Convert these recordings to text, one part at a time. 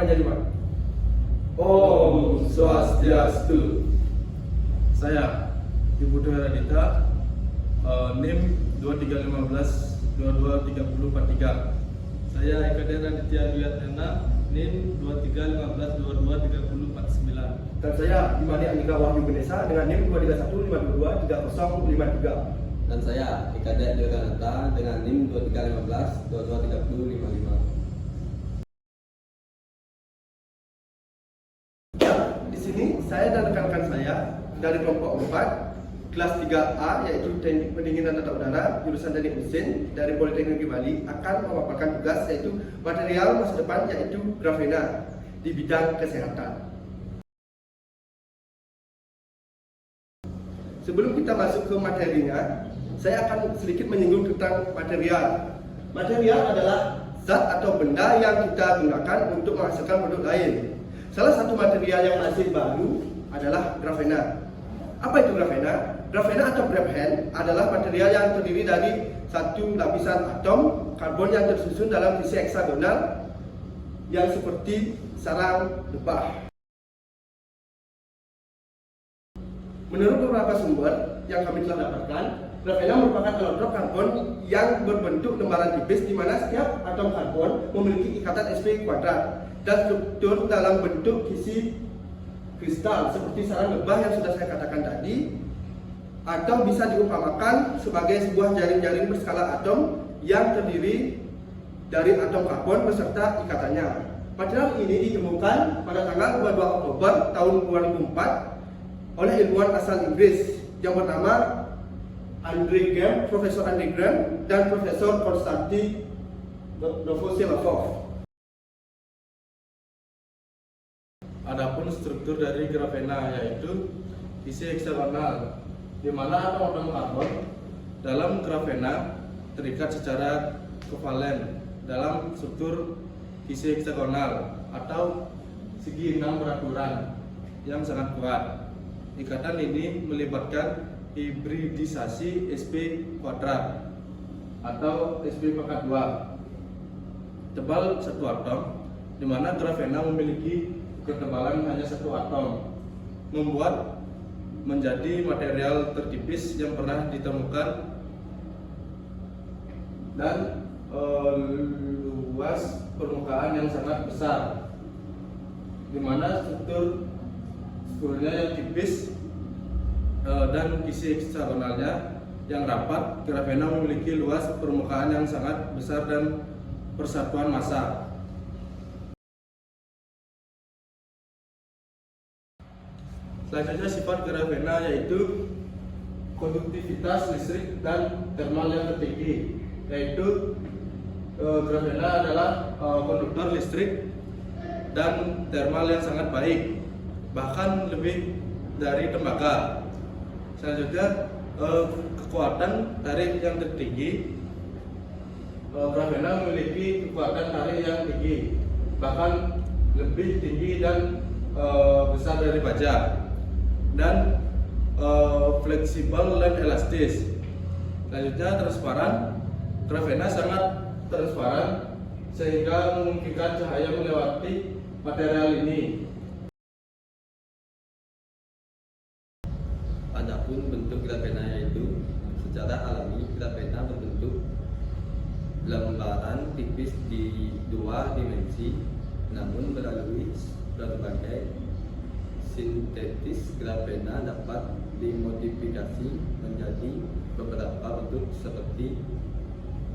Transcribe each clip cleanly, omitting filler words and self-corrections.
menjadi mana? Om Swastiastu. Saya Ibu Dwi Radita, NIM 2315223043. Saya Eka Raditya Dwi Athena, NIM 2315223049. Dan saya Imani Andika Wahyu Ganesha dengan NIM 23152230053. Dan saya Ikadet Yoganata dengan NIM 2315 223055. Di sini saya dan rekan-rekan saya dari kelompok 4 kelas 3A yaitu Teknik Pendinginan Tata Udara jurusan Teknik Mesin dari Politeknik Negeri Bali akan memaparkan tugas yaitu material masa depan yaitu grafena di bidang kesehatan. Sebelum kita masuk ke materinya, saya akan sedikit menyinggung tentang material. Material adalah zat atau benda yang kita gunakan untuk menghasilkan produk lain. Salah satu material yang masih baru adalah grafena. Apa itu grafena? Grafena atau graphen adalah material yang terdiri dari satu lapisan atom karbon yang tersusun dalam sisi heksagonal yang seperti sarang lebah. Menurut beberapa sumber yang kami telah dapatkan, grafena merupakan allotrop karbon yang berbentuk lembaran tipis di mana setiap atom karbon memiliki ikatan sp kuadrat dan struktur dalam bentuk kisi kristal seperti sarang lebah yang sudah saya katakan tadi, atau bisa diumpamakan sebagai sebuah jaring-jaring berskala atom yang terdiri dari atom karbon beserta ikatannya. Material ini ditemukan pada tanggal 22 Oktober tahun 2004 oleh ilmuwan asal Inggris yang bernama Profesor Andre Graham dan Profesor Konstantin Novoselov. Adapun struktur dari grafena yaitu isi heksagonal, di mana atom-atom karbon dalam grafena terikat secara kovalen dalam struktur isi heksagonal atau segi 6 beraturan yang sangat kuat. Ikatan ini melibatkan hibridisasi sp kuadrat atau sp pangkat 2 tebal satu atom, di mana grafena memiliki ketebalan hanya satu atom, membuat menjadi material tertipis yang pernah ditemukan dan luas permukaan yang sangat besar, di mana strukturnya yang tipis dan isi heksagonalnya yang rapat. Grafena memiliki luas permukaan yang sangat besar dan persatuan massa. Selanjutnya sifat grafena yaitu konduktivitas listrik dan thermal yang tertinggi, yaitu grafena adalah konduktor listrik dan thermal yang sangat baik, bahkan lebih dari tembaga. Selanjutnya kekuatan tarik yang tertinggi. Grafena memiliki kekuatan tarik yang tinggi, bahkan lebih tinggi dan besar dari baja, dan fleksibel dan elastis. Selanjutnya transparan. Grafena sangat transparan sehingga memungkinkan cahaya melewati material ini. Adapun bentuk grafena yaitu secara alami grafena berbentuk lembaran tipis di dua dimensi, namun melalui berbagai sintetis grafena dapat dimodifikasi menjadi beberapa bentuk seperti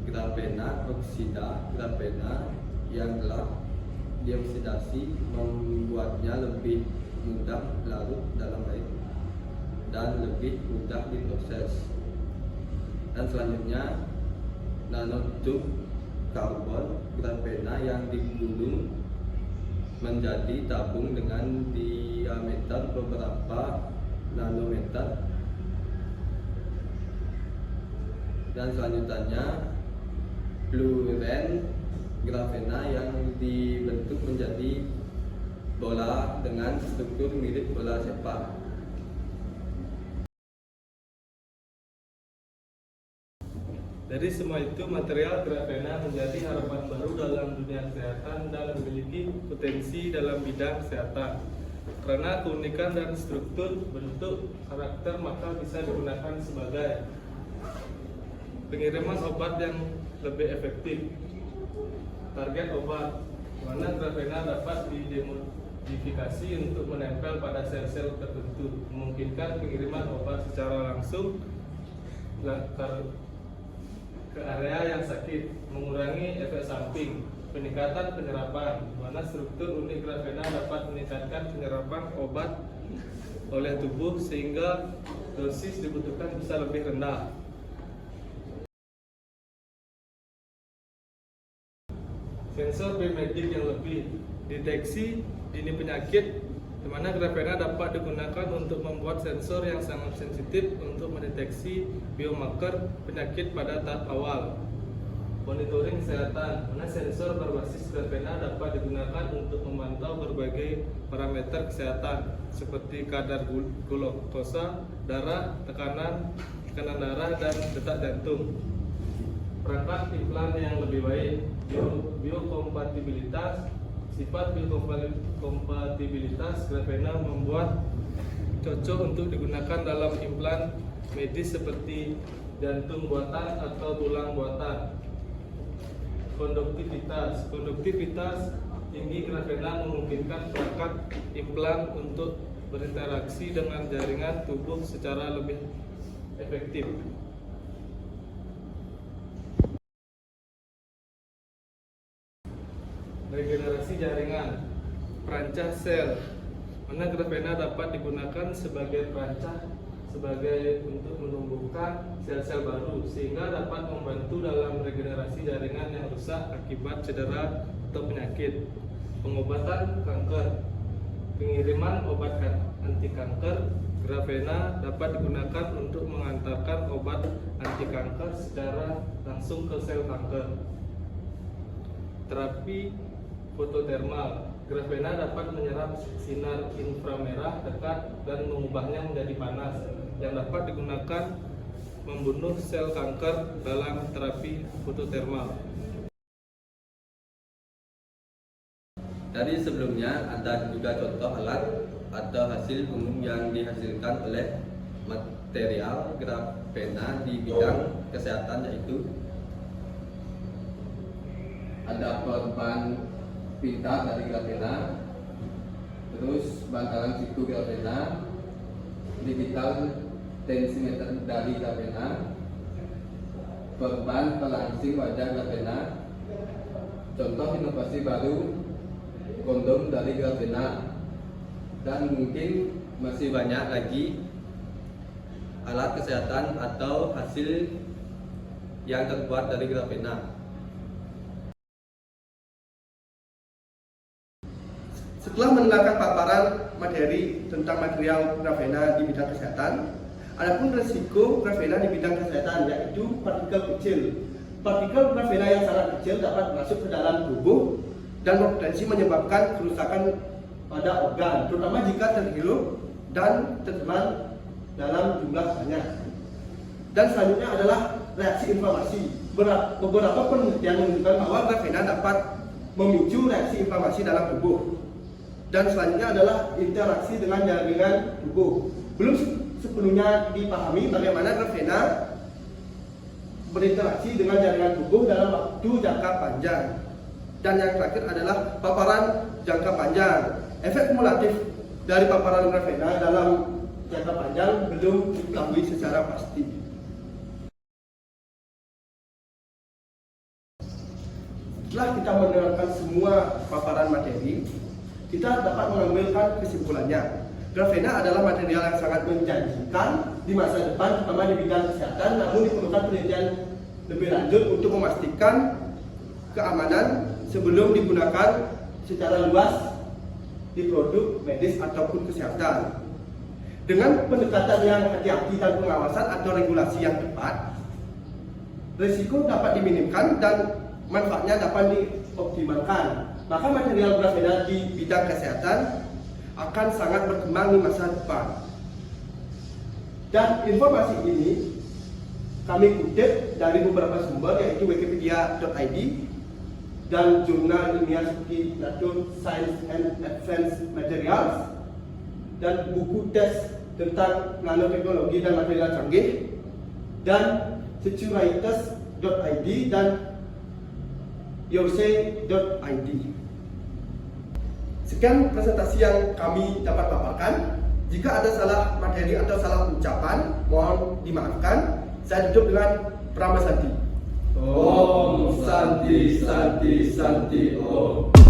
grafena oksida. Grafena yang telah dioksidasi membuatnya lebih mudah larut dalam air dan lebih mudah diproses. Dan selanjutnya nanotube karbon. Grafena yang digulung menjadi tabung dengan diameter beberapa nanometer. Dan selanjutnya fluoren grafena yang dibentuk menjadi bola dengan struktur mirip bola sepak. Dari semua itu, material grafena menjadi harapan baru dalam dunia kesehatan dan memiliki potensi dalam bidang kesehatan. Karena keunikan dan struktur, bentuk, karakter, maka bisa digunakan sebagai pengiriman obat yang lebih efektif. Target obat, di mana grafena dapat dimodifikasi untuk menempel pada sel-sel tertentu, memungkinkan pengiriman obat secara langsung ke area yang sakit, mengurangi efek samping, peningkatan penyerapan, di mana struktur unik grafena dapat meningkatkan penyerapan obat oleh tubuh sehingga dosis dibutuhkan bisa lebih rendah. Sensor biomedik yang lebih, deteksi dini penyakit, di mana grafena dapat digunakan untuk membuat sensor yang sangat sensitif untuk mendeteksi biomarker penyakit pada tahap awal. Monitoring kesehatan, mana sensor berbasis grafena dapat digunakan untuk memantau berbagai parameter kesehatan seperti kadar glukosa, darah, tekanan darah, dan detak jantung. Perangkat implan yang lebih baik, biokompatibilitas. Sifat biokompatibilitas grafena membuat cocok untuk digunakan dalam implan medis seperti jantung buatan atau tulang buatan. Konduktivitas tinggi grafena memungkinkan perangkat implan untuk berinteraksi dengan jaringan tubuh secara lebih efektif. Regenerasi jaringan, perancah sel, mana grafena dapat digunakan sebagai perancah untuk menumbuhkan sel-sel baru sehingga dapat membantu dalam regenerasi jaringan yang rusak akibat cedera atau penyakit. Pengobatan kanker, pengiriman obat anti kanker, grafena dapat digunakan untuk mengantarkan obat anti kanker secara langsung ke sel kanker. Terapi fototermal, grafena dapat menyerap sinar inframerah dekat dan mengubahnya menjadi panas, yang dapat digunakan membunuh sel kanker dalam terapi fototermal. Dari sebelumnya ada juga contoh alat atau hasil umum yang dihasilkan oleh material grafena di bidang kesehatan, yaitu ada perban pita dari grafena, terus bantalan siku grafena, digital tensimeter dari grafena, perban pelangsing wajah grafena. Contoh inovasi baru, kondom dari grafena, dan mungkin masih banyak lagi alat kesehatan atau hasil yang terbuat dari grafena. Setelah mendengarkan paparan materi tentang material grafena di bidang kesehatan, adapun resiko grafena di bidang kesehatan, yaitu partikel kecil. Partikel grafena yang sangat kecil dapat masuk ke dalam tubuh dan berpotensi menyebabkan kerusakan pada organ, terutama jika terhirup dan tertelan dalam jumlah banyak. Dan selanjutnya adalah reaksi inflamasi. Beberapa penelitian menunjukkan bahwa grafena dapat memicu reaksi inflamasi dalam tubuh. Dan selanjutnya adalah interaksi dengan jaringan tubuh. Belum sepenuhnya dipahami bagaimana grafena berinteraksi dengan jaringan tubuh dalam waktu jangka panjang. Dan yang terakhir adalah paparan jangka panjang. Efek kumulatif dari paparan grafena dalam jangka panjang belum diketahui secara pasti. Setelah kita mendengarkan semua paparan materi, kita dapat mengambilkan kesimpulannya. Grafena adalah material yang sangat menjanjikan di masa depan, terutama di bidang kesehatan, namun diperlukan penelitian lebih lanjut untuk memastikan keamanan sebelum digunakan secara luas di produk medis ataupun kesehatan. Dengan pendekatan yang hati-hati dan pengawasan atau regulasi yang tepat, risiko dapat diminimkan dan manfaatnya dapat dioptimalkan. Maka material grafena di bidang kesehatan akan sangat berkembang di masa depan. Dan informasi ini kami kutip dari beberapa sumber yaitu wikipedia.id dan jurnal ilmiah seperti Nature, Science and Advanced Materials dan buku tes tentang nanoteknologi dan material canggih dan securitas.id dan yoursay.id. Sekian presentasi yang kami dapat paparkan. Jika ada salah materi atau salah ucapan, mohon dimaafkan. Saya tutup dengan Prama Santi. Om Santi Santi Santi Om.